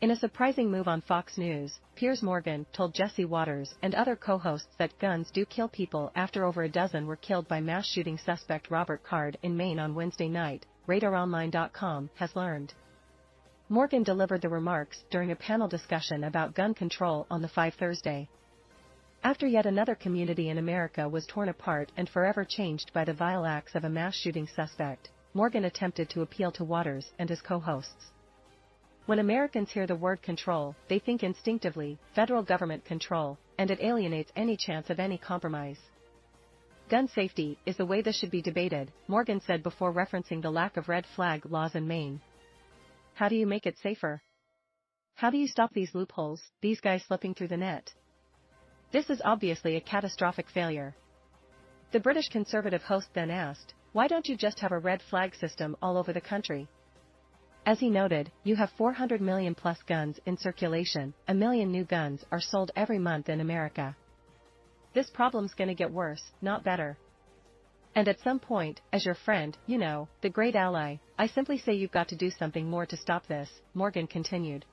In a surprising move on Fox News, Piers Morgan told Jesse Watters and other co-hosts that guns do kill people after over a dozen were killed by mass shooting suspect Robert Card in Maine on Wednesday night, RadarOnline.com has learned. Morgan delivered the remarks during a panel discussion about gun control on the 5 Thursday. After yet another community in America was torn apart and forever changed by the vile acts of a mass shooting suspect, Morgan attempted to appeal to Watters and his co-hosts. When Americans hear the word control, they think instinctively, federal government control, and it alienates any chance of any compromise. Gun safety is the way this should be debated, Morgan said before referencing the lack of red flag laws in Maine. How do you make it safer? How do you stop these loopholes, these guys slipping through the net? This is obviously a catastrophic failure. The British Conservative host then asked, why don't you just have a red flag system all over the country? As he noted, you have 400 million plus guns in circulation, 1 million new guns are sold every month in America. This problem's gonna get worse, not better. And at some point, as your friend, you know, the great ally, I simply say you've got to do something more to stop this, Morgan continued.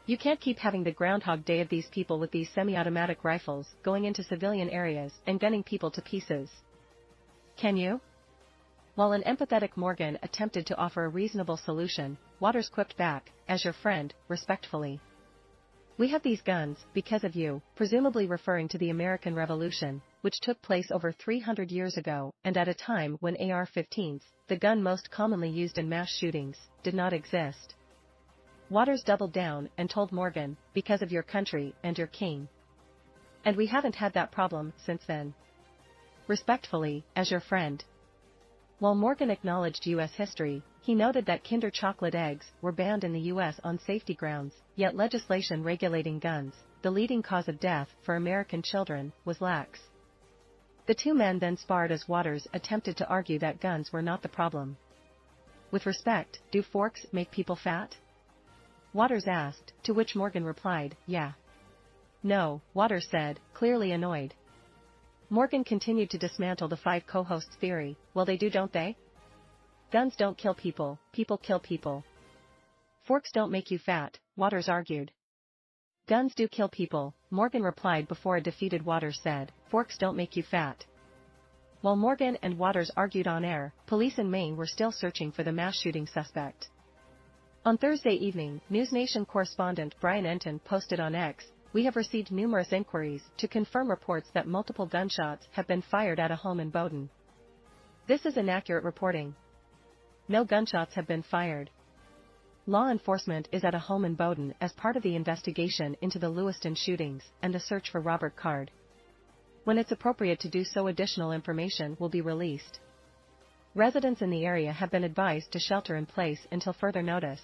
You can't keep having the Groundhog Day of these people with these semi-automatic rifles going into civilian areas and gunning people to pieces. Can you? While an empathetic Morgan attempted to offer a reasonable solution, Watters quipped back, as your friend, respectfully. We have these guns, because of you, presumably referring to the American Revolution, which took place over 300 years ago and at a time when AR-15s, the gun most commonly used in mass shootings, did not exist. Watters doubled down and told Morgan, because of your country and your king. And we haven't had that problem since then. Respectfully, as your friend. While Morgan acknowledged U.S. history, he noted that Kinder chocolate eggs were banned in the U.S. on safety grounds, yet legislation regulating guns, the leading cause of death for American children, was lax. The two men then sparred as Watters attempted to argue that guns were not the problem. With respect, do forks make people fat? Watters asked, to which Morgan replied, yeah. No, Watters said, clearly annoyed. Morgan continued to dismantle the 5 co-hosts' theory, well they do don't they? Guns don't kill people, people kill people. Forks don't make you fat, Watters argued. Guns do kill people, Morgan replied before a defeated Watters said, forks don't make you fat. While Morgan and Watters argued on air, police in Maine were still searching for the mass shooting suspect. On Thursday evening, NewsNation correspondent Brian Enton posted on X, we have received numerous inquiries to confirm reports that multiple gunshots have been fired at a home in Bowdoin. This is inaccurate reporting. No gunshots have been fired. Law enforcement is at a home in Bowdoin as part of the investigation into the Lewiston shootings and the search for Robert Card. When it's appropriate to do so, additional information will be released. Residents in the area have been advised to shelter in place until further notice.